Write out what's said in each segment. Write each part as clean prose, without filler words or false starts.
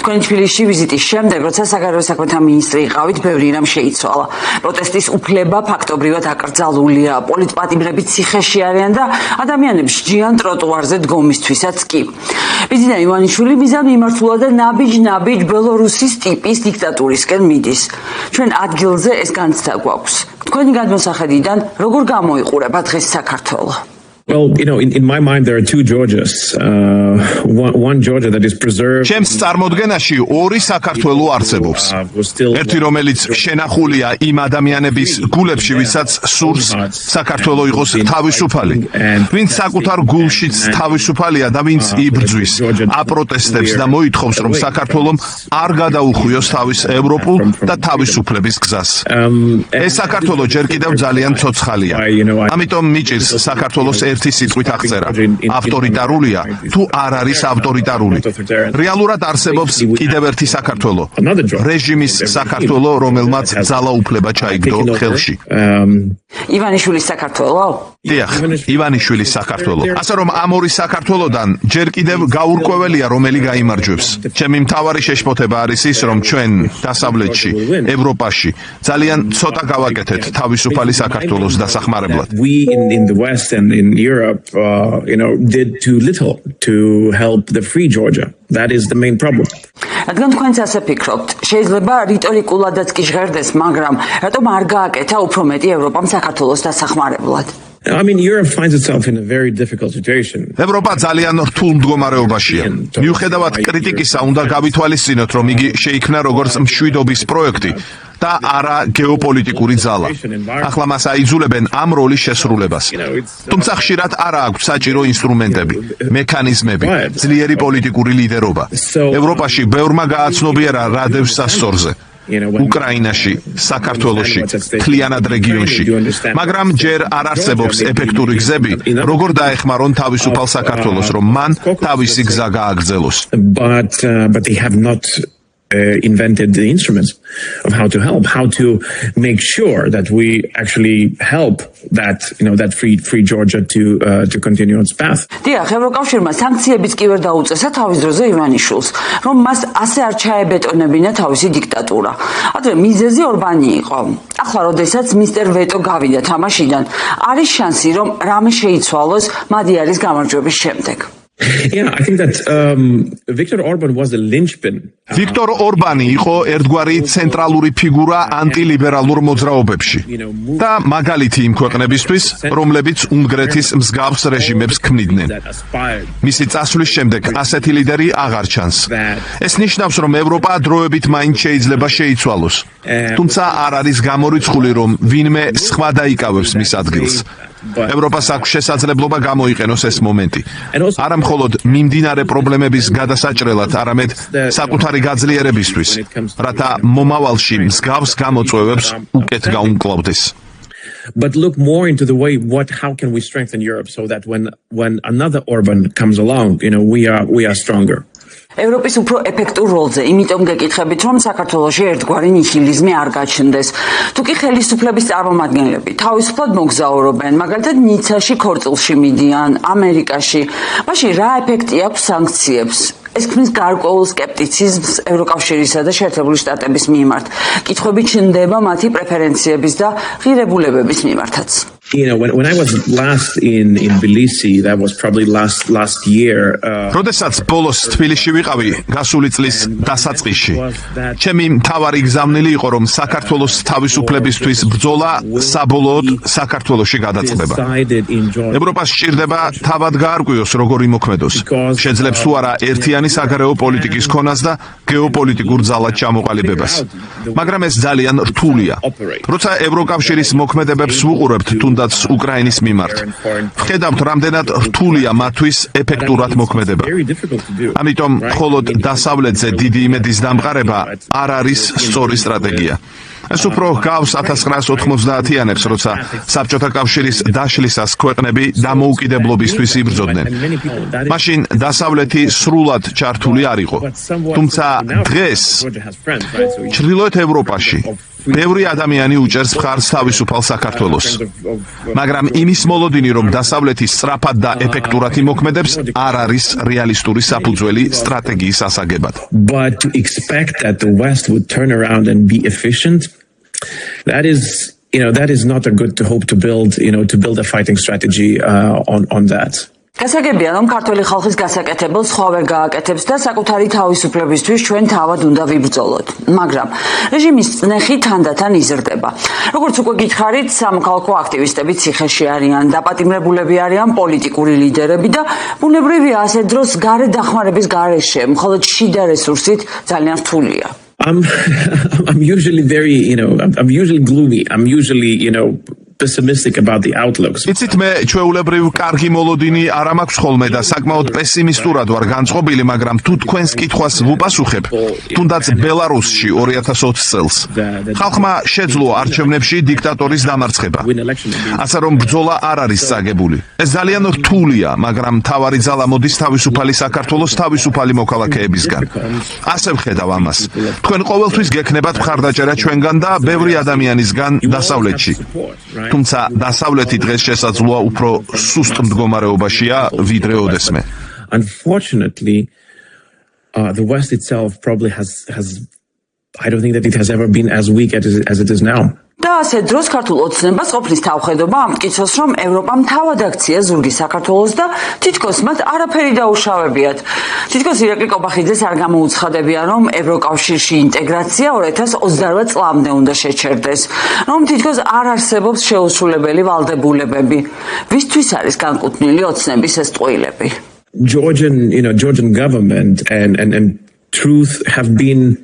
თქვენი თბილისში ვიზიტის შემდეგ, როცა საგარეო საქმეთა მინისტრი იყავით, ბევრი რამ შეიცვალა. პროტესტის უფლება ფაქტობრივად აკრძალულია, პოლიტპატიმრები ციხეში არიან და ადამიანებს ჯიან ტროტუარზე დგომისთვისაც კი. ბიძინა ივანიშვილი მიზან მიმართულა და ნაბიჯ-ნაბიჯ ბელორუსის ტიპის დიქტატურისკენ მიდის. ჩვენ ადგილზე ეს განცდა გვაქვს. თქვენი გადმოსახედიდან როგორ გამოიყურება დღეს საქართველო? Well, in my mind, there are two Georgias. One Georgia that is preserved. ჩემს წარმოდგენაში ორი საქართველო არსებობს. ერთი, რომელიც შენახულია იმ ადამიანების გულებში, ვისაც სურს საქართველო იყოს თავისუფალი, ვინც საკუთარ გულშიც თავისუფალია და ვინც იბრძვის, აპროტესტებს და მოითხოვს, რომ საქართველომ არ გადაუხვიოს თავის ევროპულ და თავისუფლების გზას. ეს საქართველო ჯერ კიდევ ძალიან ცოცხალია. ამიტომ მიჭირს საქართველოს ერთი სიტყვით აღწერა. ავტორიტარულია თუ არ არის ავტორიტარული. რეალურად არსებობს კიდევ ერთი საქართველო. რეჟიმის საქართველო, რომელმაც ძალაუფლება ჩაიგდო ხელში. ივანიშვილის საქართველო? დიახ, ივანიშვილის საქართველო. ასე რომ ამ ორი საქართველოდან ჯერ კიდევ გაურკვეველია, რომელი გაიმარჯვებს. ჩემი მთავარი შეშფოთება არის ის, რომ ჩვენ დასავლეთში, ევროპაში ძალიან ცოტა გავაკეთეთ თავისუფალი საქართველოს დასახმარებლად. We in the West and in Europe, did too little to help the free Georgia. That is the main problem. რადგან თქვენც ასე ფიქრობთ, შეიძლება რიტორიკულადაც კი ჟღერდეს, მაგრამ რატომ არ გააკეთა უფრო მეტი ევროპამ საქართველოს დასახმარებლად? I mean, Europe finds itself in a very difficult situation. ევროპა ძალიან რთულ მდგომარეობაშია. მიუხედავად კრიტიკისა, უნდა გავითვალისწინოთ, რომ იგი შეიქმნა როგორც მშვიდობის პროექტი და არა გეოპოლიტიკური ძალა. ახლა მას აიძულებენ ამ როლის შესრულებას. თუმცა ხშირად არ აქვს საჭირო ინსტრუმენტები, მექანიზმები, ძლიერი პოლიტიკური ლიდერობა. ევროპაში ბევრმა გააცნობიერა რა დევს სასწორზე. უკრაინაში, საქართველოში, მთლიანად რეგიონში. მაგრამ ჯერ არ არსებობს ეფექტური გზები, როგორ დაეხმარონ თავისუფალ საქართველოს, რომ მან თავისი გზა გააგრძელოს. But they have not invented the instruments of how to help, how to make sure that we actually help that free Georgia to continue its path. დიახ, ევროკავშირმა სანქციებიც კი ვერ დაუწესა თავის დროზე ივანიშვილს, რომ მას ასე არ ჩაებეტონებინა თავისი დიქტატურა. ადრე მიზეზი ორბანი იყო. ახლა, როდესაც მისტერ ვეტო გავიდა თამაშიდან, არის შანსი, რომ რამე შეიცვალოს მადიარის გამარჯვების შემდეგ. Yeah, I think that Viktor Orban was the linchpin. Viktor Orbani იყო ერთგვარი ცენტრალური ფიგურა ანტილიბერალურ მოძრაობებში და მაგალითი იმ ქვეყნებისთვის, რომლებიც უნგრეთის მსგავს რეჟიმებს ქმნიდნენ. მისი წასვლის შემდეგ ასეთი ლიდერი აღარ ჩანს. ეს ნიშნავს, რომ ევროპა დროებით მაინც შეიძლება შეიცვალოს. თუმცა არ არის გამორიცხული, რომ ვინმე სხვა დაიკავებს მის ადგილს. ევროპას აქვს შესაძლებლობა გამოიყენოს ეს მომენტი. არა მხოლოდ მიმდინარე პრობლემების გადასაჭრელად, არამედ საკუთარი გაძლიერებისთვის, რათა მომავალში მსგავს გამოწვევებს უკეთ გაუმკლავდეს. But look more into the way how can we strengthen Europe so that when another Orban comes along, we are stronger. ევროპის უფრო ეფექტურ როლზე, იმიტომ გეკითხებით, რომ საქართველოში ერთგვარი ნიჰილიზმი არ გაჩნდეს. თუ კი ხელისუფლების წარმომადგენლები თავისუფლად მოგზაურობენ, მაგალითად ნიცაში ქორწილში მიდიან, ამერიკაში, მაშინ რა ეფექტი აქვს სანქციებს? ეს ქმნის გარკვეულ სკეპტიციზმს ევროკავშირისა და შეერთებული შტატების მიმართ. კითხვები ჩნდება მათი პრეფერენციების და ღირებულებების მიმართაც. When I was last in Tbilisi, that was probably last year. როდესაც ბოლოს თბილისში ვიყავი, გასული წლის დასაწყისში, ჩემი მთავარი გზავნილი იყო, რომ საქართველოს თავისუფლებისთვის ბრძოლა საბოლოოდ საქართველოში გადაწყდება. ევროპას სჭირდება თავად გაარკვიოს, როგორ იმოქმედოს. შეძლებს თუ არა ერთიანი საგარეო პოლიტიკის ქონას და გეოპოლიტიკურ ძალად ჩამოყალიბებას. მაგრამ ეს ძალიან რთულია. როცა ევროკავშირის მოქმედებებს ვუყურებთ, თუნდაც უკრაინის მიმართ, ვხედავთ, რამდენად რთულია მათთვის ეფექტურად მოქმედება. ამიტომ მხოლოდ დასავლეთზე დიდი იმედის დამყარება არ არის სწორი სტრატეგია. ეს უფრო გავს 1990-იანებს, როცა საბჭოთა კავშირის დაშლისას ქვეყნები დამოუკიდებლობისთვის იბრძოდნენ. მაშინ დასავლეთი სრულად ჩართული არ იყო. თუმცა დღეს ჩრდილოეთ ევროპაში ბევრი ადამიანი უჭერს მხარს თავისუფალ საქართველოს. მაგრამ იმის მოლოდინი, რომ დასავლეთი სწრაფად და ეფექტურად იმოქმედებს, არ არის რეალისტური საფუძველი სტრატეგიის ასაგებად. But to expect that the West would turn around and be efficient, that is not a good hope to build a fighting strategy on that. გასაგებია, რომ ქართველი ხალხის გასაკეთებელს სხვა ვერ გააკეთებს და საკუთარი თავისუფლებისთვის ჩვენ თავად უნდა ვიბრძოლოთ. მაგრამ რეჟიმის წნეხი თანდათან იზრდება. როგორც უკვე გითხარით, სამოქალაქო აქტივისტები ციხეში არიან, დაპატიმრებულები არიან პოლიტიკური ლიდერები და ბუნებრივია ასე დროს გარე დახმარების გარეშე, მხოლოდ შიდა რესურსით ძალიან რთულია. I'm usually I'm usually gloomy. I'm usually, pessimistic about the outlooks. იცით მე ჩვეულებრივ კარგი მოლოდინი არ მაქვს ხოლმე და საკმაოდ პესიმისტურად ვარ განწყობილი, მაგრამ თუ თქვენს კითხვას ვუპასუხებ, თუნდაც ბელარუსში 2020 წელს ხალხმა შეძლო არჩევნებში დიქტატორის დამარცხება. ასე რომ ბრძოლა არ არის წაგებული. ეს ძალიან რთულია, მაგრამ მთავარი ძალა მოდის თავისუფალი საქართველოს თავისუფალი მოქალაქეებისგან. ასე ვხედავ ამას. თქვენ ყოველთვის გექნებათ მხარდაჭერა ჩვენგან და ბევრი ადამიანისგან დასავლეთში. თუმცა დასავლეთი დღეს შესაძლოა უფრო სუსტ მდგომარეობაშია ვიდრე ოდესმე. Unfortunately, the West itself probably has I don't think that it has ever been as weak as it is now. და ასე დროს ქართულ ოცნებას ყოფნის თავხედობა ამტკიცოს, რომ ევროპამ თავად აქცია ზურგი საქართველოს და თითქოს მათ არაფერი დაუშავებიათ. თითქოს ირაკლი კობახიძეს არ გამოუცხადებია, რომ ევროკავშირში ინტეგრაცია 2028 წლამდე უნდა შეჩერდეს, რომ თითქოს არ არსებობს შეუსრულებელი ვალდებულებები. ვისთვის არის განკუთვნილი ოცნების ეს ტყუილები? Georgian government and truth have been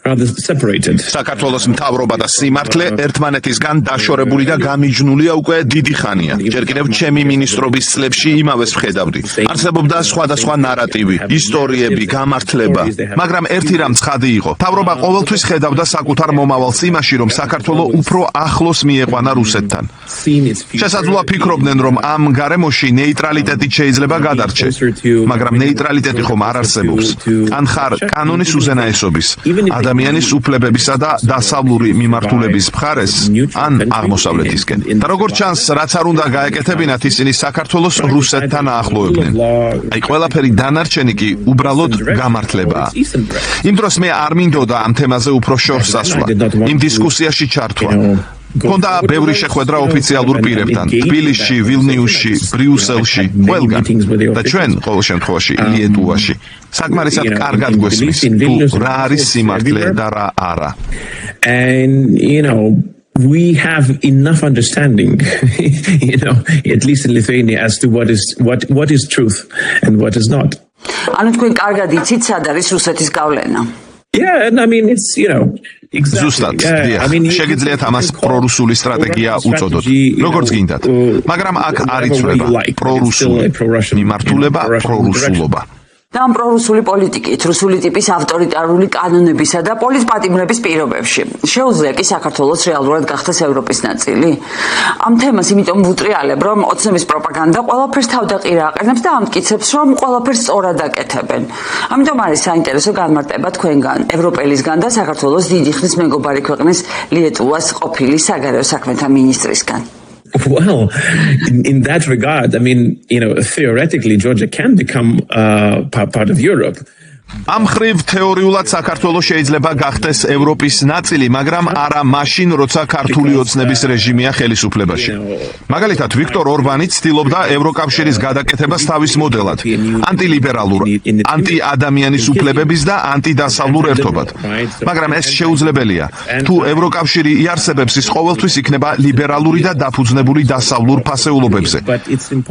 rather separated. საქართველოს მთავრობა და სიმართლე ერთმანეთისგან დაშორებული და გამიჯნულია უკვე დიდი ხანია. ჯერ კიდევ ჩემი მინისტრობის წლებში იმავეს ვხედავდი. არსებობდა სხვადასხვა ნარატივი, ისტორიები, გამართლება, მაგრამ ერთი რამ ცხადი იყო. მთავრობა ყოველთვის ხედავდა საკუთარ მომავალს იმაში, რომ საქართველო უფრო ახლოს მieყვანა რუსეთთან. შესაძლოა ფიქრობდნენ, რომ ამ გარემოში ნეიტრალიტეტი შეიძლება გადარჩე, მაგრამ ნეიტრალიტეტი ხომ არ არსებობს. ან ხარ კანონის უზენაესობის, ადამიანის უფლებებისა და დასავლური მიმართულების მხარეს, ან აღმოსავლეთისკენ. და როგორც ჩანს, რაც არ უნდა გაეკეთებინათ, ისინი საქართველოს რუსეთთან აახლოებდნენ. აი ყველაფერი დანარჩენი კი უბრალოდ გამართლებაა. იმ დროს მე არ მინდოდა ამ თემაზე უფრო შორს ასვლა, იმ დისკუსიაში ჩართვა. Ქონდა ბევრი შეხვედრა ოფიციალურ პირებთან, თბილისში, ვილნიუსში, ბრიუსელში, ყველგან. და ჩვენ ყოველ შემთხვევაში ლიეტუვაში. საკმარისად კარგად გვესმის, თუ რა არის სიმართლე და რა არა. And we have enough understanding, at least in Lithuania, as to what is truth and what is not. ანუ თქვენ კარგად იცით, სად არის რუსეთის გავლენა? Yeah, and I mean it's ზუსტად, შეგიძლიათ ამას პრორუსული სტრატეგია უწოდოთ, როგორც გინდათ. მაგრამ აქ არ იცვლება პრორუსული მიმართულება, პრორუსულობა. და ამ პრორუსული პოლიტიკით, რუსული ტიპის ავტორიტარული კანონებისა და პოლიტპატიმრების პირობებში შეუძლია კი საქართველოს რეალურად გახდეს ევროპის ნაწილი? ამ თემას იმიტომ ვუტრიალებ, რომ ოცნების პროპაგანდა ყველაფერს თავდაყირა აყენებს და ამტკიცებს, რომ ყველაფერს სწორად აკეთებენ. ამიტომ არის საინტერესო განმარტება თქვენგან, ევროპელისგან და საქართველოს დიდი ხნის მეგობარი ქვეყნის ლიეტუვას ყოფილი საგარეო საქმეთა მინისტრისგან. Well, in that regard, I mean, theoretically, Georgia can become part of Europe. ამ ხრივ თეორიულად საქართველოს შეიძლება გახდეს ევროპის ნაწილი, მაგრამ არა მაშინ, როცა ქართული ოცნების რეჟიმია ხელისუფლებაში. მაგალითად, ვიქტორ ორბანი ცდილობდა ევროკავშირის გადაკეთებას თავის მოდელად, ანტილიბერალურ, ანტიადამიანის უფლებების და ანტიდასავლურ ერთობად. მაგრამ ეს შეუძლებელია. თუ ევროკავშირი იარსებებს, ის ყოველთვის იქნება ლიბერალური და დაფუძნებული დასავლურ ფასეულობებზე.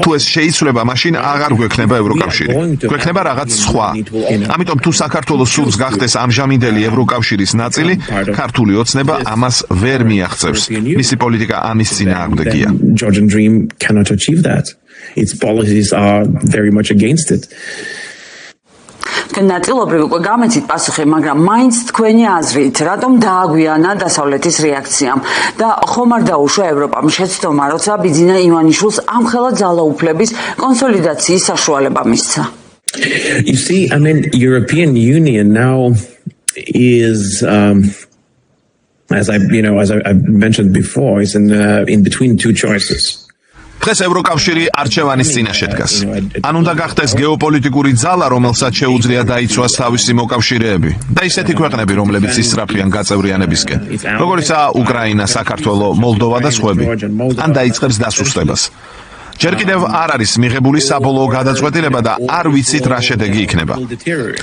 თუ ეს შეიცვლება, მაშინ აღარ გვექნება ევროკავშირი. გვექნება რაღაც სხვა. ამიტომ თუ საქართველოს სურს გახდეს ამჟამინდელი ევროკავშირის ნაწილი, ქართული ოცნება ამას ვერ მიაღწევს. მისი პოლიტიკა ამის წინააღმდეგია. Georgian dream cannot achieve that. Its policies are very much against it. თქვენ ნაწილობრივ უკვე გამეცით პასუხი, მაგრამ მაინც თქვენი აზრით, რატომ დააგვიანა დასავლეთის რეაქციამ და ხომ არ დაუშვა ევროპამ შეცდომა, როცა ბიძინა ივანიშვილს ამხელა ძალაუფლების კონსოლიდაციის საშუალება მისცა? You see, I mean, European Union now is as I mentioned before, is in between two choices. დღეს ევროკავშირი არჩევანის წინაშე დგას. ან უნდა გახდეს გეოპოლიტიკური ძალა, რომელსაც შეუძლია დაიცვას თავისი მოკავშირეები და ისეთი ქვეყნები, რომლებიც ისწრაფიან გაწევრიანებისკენ, როგორიცაა უკრაინა, საქართველო, მოლდოვა და სხვები, ან დაიწყებს დასუსტებას. ჯერ კიდევ არ არის მიღებული საბოლოო გადაწყვეტილება და არ ვიცით რა შედეგი იქნება.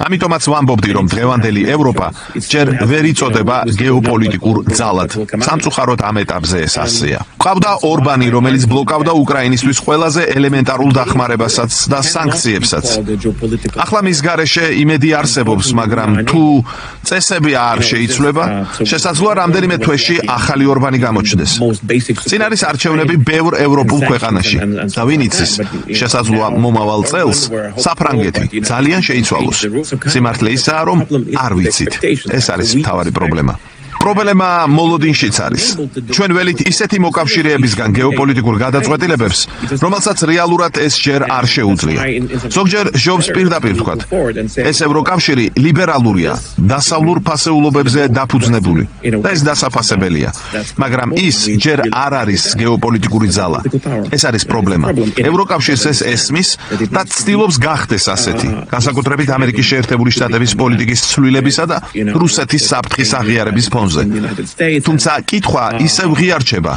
ამიტომაც ვამბობდი, რომ დღევანდელი ევროპა ჯერ ვერ იწოდება გეოპოლიტიკურ ძალად. სამწუხაროდ ამ ეტაპზე ეს ასეა. ყავდა ორბანი, რომელიც ბლოკავდა უკრაინისთვის ყველაზე ელემენტარულ დახმარებასაც და სანქციებსაც. ახლა მის გარეშე იმედი არსებობს, მაგრამ თუ წესები არ შეიცვლება, შესაძლოა რამდენიმე თვეში ახალი ორბანი გამოჩნდეს. წინ არის არჩევნები ბევრ ევროპულ ქვეყანაში. და ვინ იცის, შესაძლოა მომავალ წელს საფრანგეთი ძალიან შეიცვალოს. სიმართლე ისაა, რომ არ ვიცით. ეს არის მთავარი პრობლემა. პრობლემა მოლოდინშიც არის. ჩვენ ველით ისეთი მოკავშირეებისგან გეოპოლიტიკურ გადაწყვეტილებებს, რომელსაც რეალურად ეს ჯერ არ შეუძლია. ზოგჯერ ჯობს პირდაპირ თქვათ, ეს ევროკავშირი ლიბერალურია, დასავლურ ფასეულობებზე დაფუძნებული და ეს დასაფასებელია. მაგრამ ის ჯერ არ არის გეოპოლიტიკური ძალა. ეს არის პრობლემა. ევროკავშირს ეს ესმის და ცდილობს გახდეს ასეთი, განსაკუთრებით ამერიკის შეერთებული შტატების პოლიტიკის ცვლილებისა და რუსეთის საფრთხის აღიარების ფონზე. თუმცა კითხვა ისევ ღიარჩება.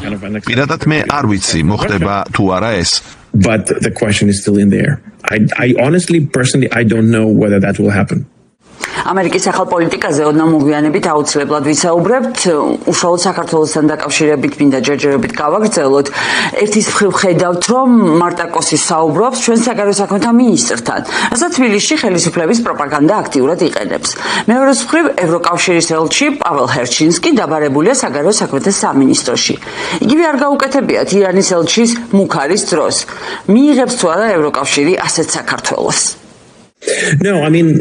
პირადად მე არ ვიცი, მოხდება თუ არა ეს. But the question is still in there. I honestly, personally, I don't know whether that will happen. ამერიკის ახალ პოლიტიკაზე ოდნავ მოგვიანებით აუცილებლად ვისაუბრებთ. უშუალოდ საქართველოსთან დაკავშირებით მინდა ჯერჯერობით გავაგრძელოთ. ერთის მხრივ ხედავთ, რომ მარტაკოსი საუბრობს ჩვენ საგარეო საქმეთა მინისტრთან, რასაც თბილისში ხელისუფლების პროპაგანდა აქტიურად იყენებს. მეორეს მხრივ ევროკავშირის ელჩი პაվել ჰერჩინსკი დაბარებულია საგარეო საქმეთა სამინისტროში. იგივე არ გაუკეთებიათ ირანის ელჩის მუქარის დროს. მიიღებს თუ არა ევროკავშირი ასეთ საქართველოს? No, I mean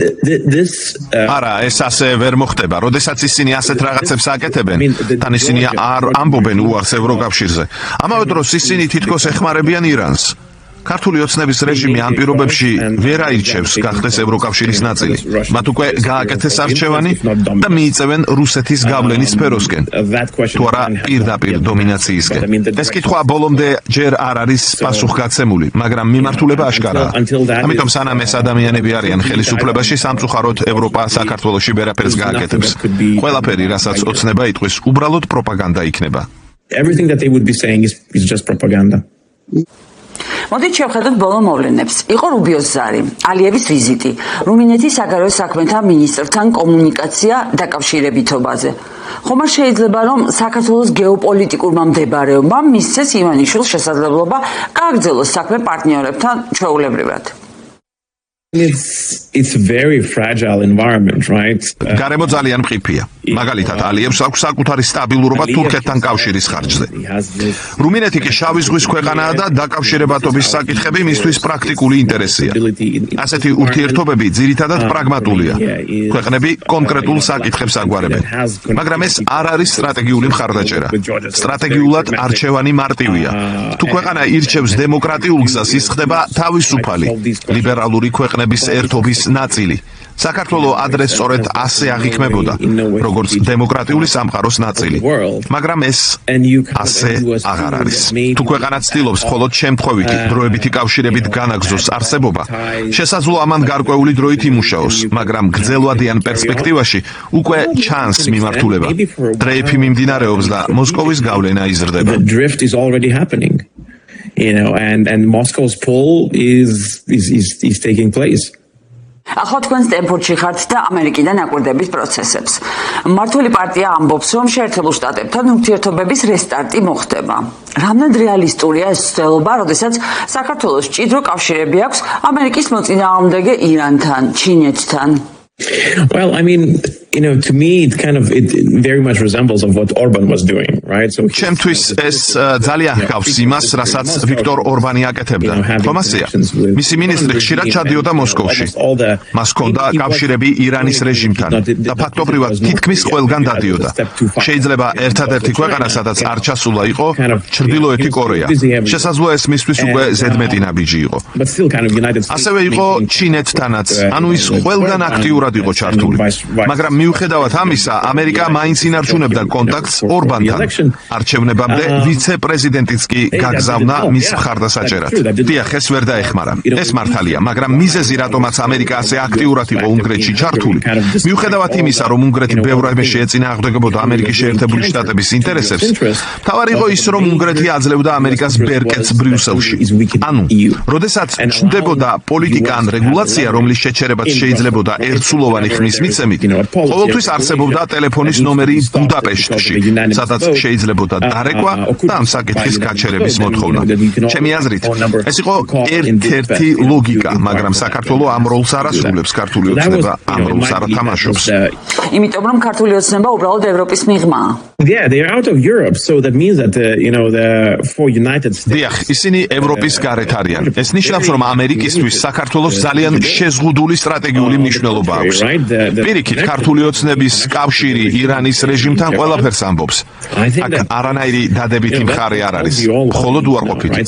this. არა, ეს ასე ვერ მოხდება. როდესაც ისინი ასეთ რაღაცებს აკეთებენ, თან ისინი არ ამბობენ უარს ევროკავშირზე. ამავე დროს ისინი თითქოს ეხმარებიან ირანს. ქართული ოცნების რეჟიმი ამ პირობებში ვერ აირჩევს გახდეს ევროკავშირის ნაწილი. მათ უკვე გააკეთეს არჩევანი და მიიწევენ რუსეთის გავლენის სფეროსკენ, თუ არა პირდაპირ დომინაციისკენ. ეს კითხვა ბოლომდე ჯერ არ არის პასუხგაცემული, მაგრამ მიმართულება აშკარაა. ამიტომ სანამ ეს ადამიანები არიან ხელისუფლებაში, სამწუხაროდ ევროპა საქართველოში ვერაფერს გააკეთებს. ყველაფერი, რასაც ოცნება იტყვის, უბრალოდ პროპაგანდა იქნება. Everything that they would be saying is just propaganda. მოდით შევხედოთ ბოლო მოვლენებს. იყო რუბიოს ზარი, ალიევის ვიზიტი, რუმინეთის საგარეო საქმეთა მინისტრთან კომუნიკაცია დაკავშირებითობაზე. ხომ არ შეიძლება, რომ საქართველოს გეოპოლიტიკურმა მდებარეობამ მისცეს ივანიშვილს შესაძლებლობა გააგრძელოს საქმე პარტნიორებთან ჩვეულებრივად? It's very fragile environment, right? გარემო ძალიან მყიფეა. მაგალითად, ალიევს აქვს საკუთარი სტაბილურობა თურქეთთან კავშირის ხარჯზე. რუმინეთი კი შავი ზღვის ქვეყანაა და დაკავშირებათობის საკითხები მისთვის პრაქტიკული ინტერესია. ასეთი ურთიერთობები ძირითადად პრაგმატულია. ქვეყნები კონკრეტულ საკითხებს აგვარებენ. მაგრამ ეს არ არის სტრატეგიული მხარდაჭერა. სტრატეგიულად არჩევანი მარტივია. თუ ქვეყანა ირჩევს დემოკრატიულ გზას, ის ხდება თავისუფალი, ლიბერალური ქვეყნების ერთობის ნაწილი. საქართველო ადრეს სწორედ ასე აღიქმებოდა, როგორც დემოკრატიული სამყაროს ნაწილი. მაგრამ ეს ასე აღარ არის. თუ ქვეყანა ცდილობს მხოლოდ შემთხვევითი დროებითი კავშირებით განაგზოს არსებობა, შესაძლოა ამან გარკვეული დროით იმუშაოს, მაგრამ გრძელვადიან პერსპექტივაში უკვე ჩანს მიმართულება. დრეიფი მიმდინარეობს და მოსკოვის გავლენა იზრდება. The drift is already happening. And Moscow's pull is taking place. ახლა თქვენ სტენფორდში ხართ და ამერიკიდან აკვირდებით პროცესებს. მმართველი პარტია ამბობს, რომ შეერთებულ შტატებთან ურთიერთობების რესტარტი მოხდება. რამდენად რეალისტურია ეს ცდელობა, როდესაც საქართველოს მჭიდრო კავშირები აქვს ამერიკის მოწინააღმდეგე ირანთან, ჩინეთთან? Well, I mean, to me, it very much resembles of what Orban was doing, right? So ჩემთვის ეს ძალიან ჰგავს იმას, რასაც ვიქტორ ორბანი აკეთებდა. თომასია, მისი მინისტრი ხშირად ჩადიოდა მოსკოვში. მას ჰქონდა კავშირები ირანის რეჟიმთან და ფაქტობრივად თითქმის ყველგან დადიოდა. შეიძლება ერთადერთი ქვეყანა, სადაც არ ჩასულა იყო ჩრდილოეთი კორეა. შესაძლოა ეს მისთვის უკვე ზედმეტი ნაბიჯი იყო. ასევე იყო ჩინეთთანაც, ანუ ის ყველგან აქტიურად იყო ჩართული. მაგრამ მიუხედავად ამისა, ამერიკა მაინც ინარჩუნებდა კონტაქტს ორბანთან. არჩევნებამდე ვიცე-პრეზიდენტიც კი გაგზავნა მის მხარდასაჭერად. დიახ, ეს ვერ დაეხმარა. ეს მართალია, მაგრამ მიზეზი რატომაც ამერიკა ასე აქტიურად იყო უნგრეთში ჩართული, მიუხედავად იმისა, რომ უნგრეთი ბევრ რამეში ეწინააღმდეგებოდა ამერიკის შეერთებული შტატების ინტერესებს, მთავარი იყო ის, რომ უნგრეთი აძლევდა ამერიკას ბერკეტს ბრიუსელში. ანუ, როდესაც ჩნდებოდა პოლიტიკა ან რეგულაცია, რომლის შეჩერებაც შეიძლებოდა ერთსულოვანი ხმის მიცემით, ყოველთვის არსებობდა ტელეფონის ნომერი ბუდაპეშტში, სადაც შეიძლებოდა დარეკვა და ამ საკითხის გაჩერების მოთხოვნა. ჩემი აზრით, ეს იყო ერთ-ერთი ლოგიკა, მაგრამ საქართველო ამ როლს არ ასრულებს, ქართული ოცნება ამ როლს არ ათამაშობს. იმიტომ რომ ქართული ოცნება უბრალოდ ევროპის მიღმაა. Yeah, they are out of Europe, so that means that for United States. დიახ, ისინი ევროპის გარეთ არიან. ეს ნიშნავს, რომ ამერიკისთვის საქართველოს ძალიან შეზღუდული სტრატეგიული მნიშვნელობა აქვს. პირიქით, ქართული ოცნების კავშირი ირანის რეჟიმთან ყველაფერს ამბობს. აქ არანაირი დადებითი მხარე არ არის, მხოლოდ უარყოფითი.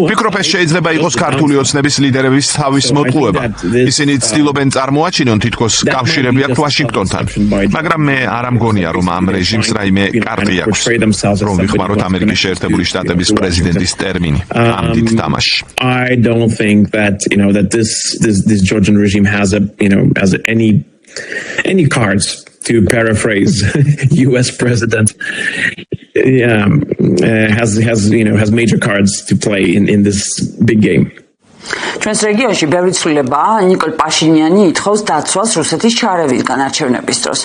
ვფიქრობ, ეს შეიძლება იყოს ქართული ოცნების ლიდერების თავის მოტყუება. ისინი ცდილობენ წარმოაჩინონ თითქოს კავშირები აქვს ვაშინგტონთან, მაგრამ მე არ მგონია, რომ ამ რეჟიმს რაიმე კარტი აქვს, რომ ვიხმაროთ ამერიკის შეერთებული შტატების პრეზიდენტის ტერმინი ამ დიდ თამაშში. I don't think that that this Georgian regime has any cards, to paraphrase US president, has major cards to play in this big game. ჩვენს რეგიონში ბევრი ცვლილებაა. ნიკოლ პაშინიანი ითხოვს დაცვას რუსეთის ჩარევისგან არჩევნების დროს.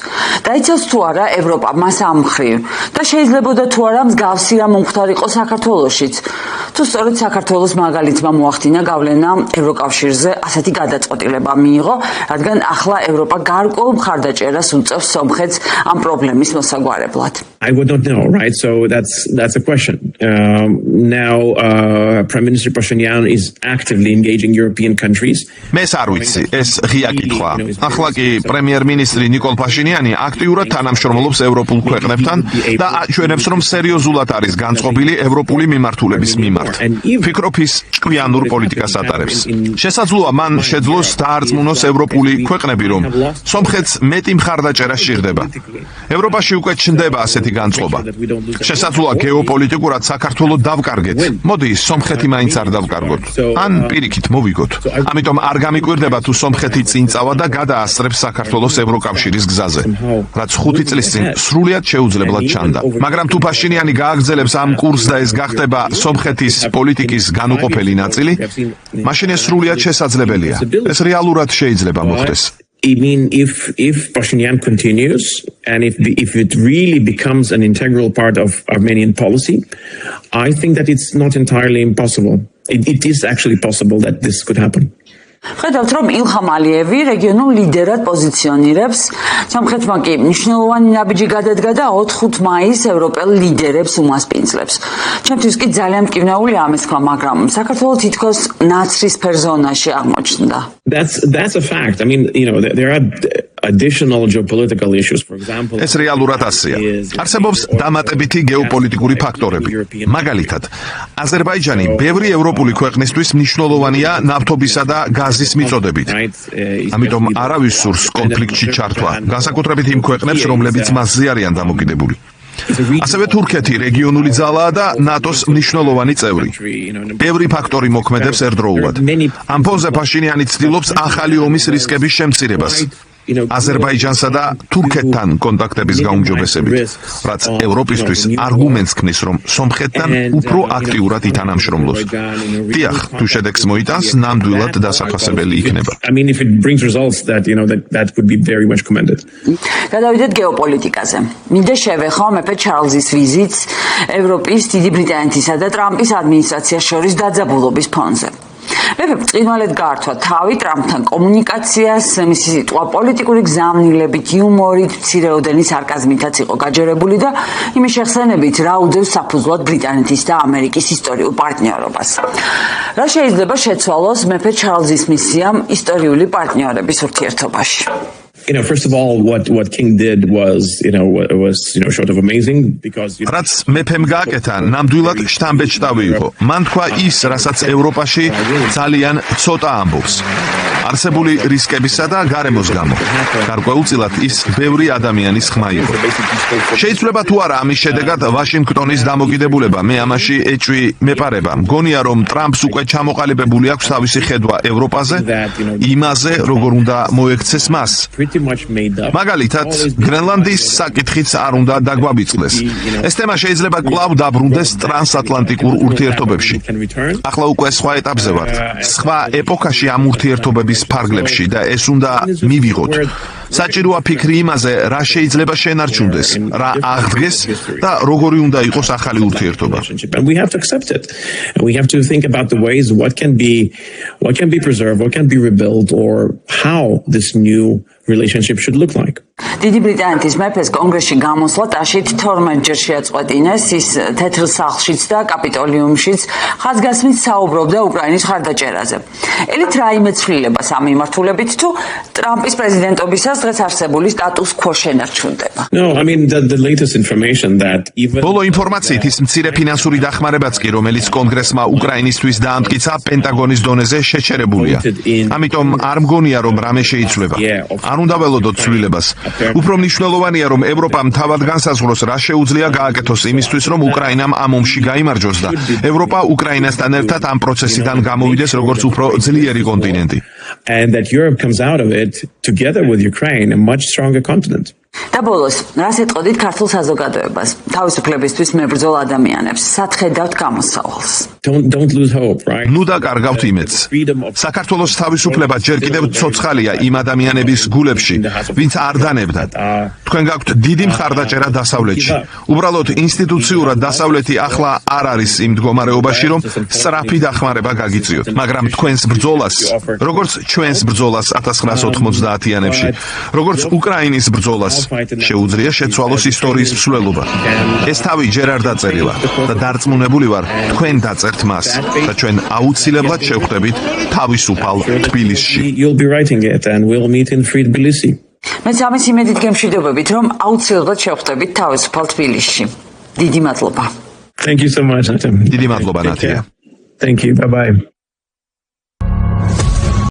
დაიცავს თუ არა ევროპა მას ამხრივ და შეიძლებოდა თუ არა მსგავსი რამ მომხდარიყო საქართველოშიც. თუ სწორედ საქართველოს მაგალითმა მოახდინა გავლენა ევროკავშირზე, ასეთი გადაწყვეტილება მიიღო, რადგან ახლა ევროპა გარკვეულ მხარდაჭერას უწევს სომხეთს ამ პრობლემის მოსაგვარებლად. I would not know, right? So that's a question. Now, Prime Minister Pashinyan is actively engaging European countries. მეს არ ვიცი, ეს ღია კითხვა. ახლა კი პრემიერ-მინისტრი ნიკოლ პაშინიანი აქტიურად თანამშრომლობს ევროპულ ქვეყნებთან და აჩვენებს, რომ სერიოზულად არის განწყობილი ევროპული მიმართულების მიმართ. ფიქრობ, ის ჭკვიანურ პოლიტიკას ატარებს. შესაძლოა მან შეძლოს დაარწმუნოს ევროპული ქვეყნები, რომ სომხეთს მეტი მხარდაჭერა სჭირდება. ევროპაში უკვე ჩნდება ასეთი განწყობა. შესაძლოა გეოპოლიტიკურად საქართველოს დავკარგეთ. მოდი, სომხეთი მაინც არ დავკარგოთ. ან პირიქით მოვიგოთ. ამიტომ არ გამიკვირდება თუ სომხეთი წინ წავა და გადაასწრებს საქართველოს ევროკავშირის გზაზე, რაც 5 წლის წინ სრულიად შეუძლებლად ჩანდა. მაგრამ თუ პაშინიანი გააგრძელებს ამ კურსს და ეს გახდება სომხეთის პოლიტიკის განუყოფელი ნაწილი, მაშინ ეს სრულიად შესაძლებელია. ეს რეალურად შეიძლება მოხდეს. I mean, if Pashinyan continues and if it really becomes an integral part of Armenian policy, I think that it's not entirely impossible. It is actually possible that this could happen. ხედავთ, რომ ილჰამ ალიევი რეგიონულ ლიდერად პოზიციონირებს. სომხეთმა კი მნიშვნელოვანი ნაბიჯი გადადგა და 4-5 მაისს ევროპელ ლიდერებს უმასპინძლებს. ჩემთვის კი ძალიან მტკივნეულია ამის თქმა, მაგრამ საქართველოს თითქოს ნაცრისფერ ზონაში აღმოჩნდა. That's a fact. I mean, there are additional geopolitical issues, for example. ეს რეალურად ასეა. არსებობს დამატებითი გეოპოლიტიკური ფაქტორები. მაგალითად, აზერბაიჯანი ბევრი ევროპული ქვეყნისთვის მნიშვნელოვანია ნავთობისა და გაზის მიწოდებით. ამიტომ არავის სურს კონფლიქტში ჩართვა, განსაკუთრებით იმ ქვეყნებს, რომლებიც მასზე არიან დამოკიდებული. ასევე თურქეთი რეგიონული ძალაა და ნატოს მნიშვნელოვანი წევრი. ბევრი ფაქტორი მოქმედებს ერთდროულად. ამ ფონზე პაშინიანი ცდილობს ახალი ომის რისკების შემცირებას. აზერბაიჯანსა და თურქეთთან კონტაქტების გაუმჯობესებით, რაც ევროპისთვის არგუმენტს ქმნის, რომ სომხეთთან უფრო აქტიურად ითანამშრომლოს. დიახ, თუ შედეგს მოიტანს, ნამდვილად დასაფასებელი იქნება. I mean, if it brings results, that could be very much commended. გადავიდეთ გეოპოლიტიკაზე. მინდა შევეხო მეფე ჩარლზის ვიზიტს ევროპის, დიდი ბრიტანეთისა და ტრამპის ადმინისტრაციას შორის დაძაბულობის ფონზე. მეფე ბრწყინვალედ გაართვა თავი ტრამპთან კომუნიკაციას, მისი სიტყვა პოლიტიკური გზავნილებით, იუმორით, მცირეოდენი სარკაზმითაც იყო გაჯერებული და იმის შეხსენებით, რა უდევს საფუძვლად ბრიტანეთის და ამერიკის ისტორიულ პარტნიორობას. რა შეიძლება შეცვალოს მეფე ჩარლზის მისიამ ისტორიული პარტნიორების ურთიერთობაში? First of all, what King did was short of amazing because რაც მეფემ გააკეთა, ნამდვილად შთამბეჭდავი იყო. მან თქვა ის, რასაც ევროპაში ძალიან ცოტა ამბობს. არსებული რისკებისა და გარემოს გამო. გარკვეულწილად ის ბევრი ადამიანის ხმა იყო. შეიძლება თუ არა ამის შედეგად ვაშინგტონის დამოკიდებულება, მე ამაში ეჭვი მეპარება. მგონია რომ ტრამპს უკვე ჩამოყალიბებული აქვს თავისი ხედვა ევროპაზე, იმაზე როგორ უნდა მოექცეს მას. მაგალითად, გრენლანდიის საკითხიც არ უნდა დაგვაბიწყდეს. ეს თემა შეიძლება კვლავ დაბრუნდეს ტრანსატლანტიკურ ურთიერთობებში. ახლა უკვე სხვა ეტაპზე ვართ. სხვა ეპოქაში ამ ურთიერთობების ფარგლებში და ეს უნდა მივიღოთ. საჭიროა ფიქრი იმაზე, რა შეიძლება შენარჩუნდეს, რა აღდგეს და როგორი უნდა იყოს ახალი ურთიერთობა. And we have to accept it. And we have to think about the ways what can be preserved, what can be rebuilt, or how this new relationship should look like. დიდი ბრიტანეთის მეფეს კონგრესში გამოსვლა ტაშით 12 ჯერ შეაწყვეტინეს, ის თეთრ სახლშიც და კაპიტოლიუმშიც ხაზგასმით საუბრობდა უკრაინის ხარდაჭერაზე. ელით რაიმე ცვლილებას ამ მიმართულებით თუ ტრამპის პრეზიდენტობისას დღეს არსებული სტატუს quo შენარჩუნდება? No, I mean the latest information that even ბოლო ინფორმაციით ის მცირე ფინანსური დახმარებაც კი, რომელიც კონგრესმა უკრაინისთვის დაამტკიცა, პენტაგონის დონეზე შეჩერებულია. ამიტომ არ მგონია რომ რამე შეიცვლება. არ უნდა ველოდოთ ცვლილებას. უფრო მნიშვნელოვანია რომ ევროპამ თავად განსაზღვროს რა შეუძლია გააკეთოს იმისთვის რომ უკრაინამ ამ ომში გაიმარჯვოს და ევროპა უკრაინასთან ერთად ამ პროცესიდან გამოვიდეს როგორც უფრო ძლიერი კონტინენტი. and that Europe comes out of it together with Ukraine a much stronger continent. და ბოლოს, რას ეტყოდით ქართულ საზოგადოებას, თავისუფლებისთვის მებრძოლ ადამიანებს, სახედავთ გამოსავალს? Don't lose hope, right? ნუ დაკარგავთ იმედს. საქართველოს თავისუფლება ჯერ კიდევ ცოცხალია იმ ადამიანების გულებში, ვინც არ დანებდათ. თქვენ გაქვთ დიდი მხარდაჭერა დასავლეთში. უბრალოდ ინსტიტუციურად დასავლეთი ახლა არ არის იმ მდგომარეობაში, რომ სწრაფი დახმარება გაგიწიოთ, მაგრამ თქვენს ბრძოლას, როგორც ჩვენს ბრძოლას 1990-იანებში, როგორც უკრაინის ბრძოლას შეუძლია შეცვალოს ისტორიის მსვლელობა. ეს თავი ჯერ არ დაწერილა და დარწმუნებული ვარ, თქვენ დაწერთ მას და ჩვენ აუცილებლად შევხვდებით თავისუფალ თბილისში. You'll be writing it and we'll meet in free Tbilisi. მეც ამის იმედით გემშვიდობებით, რომ აუცილებლად შევხვდებით თავისუფალ თბილისში. დიდი მადლობა. Thank you so much, Natam. დიდი მადლობა ნათია. Thank you. Bye-bye.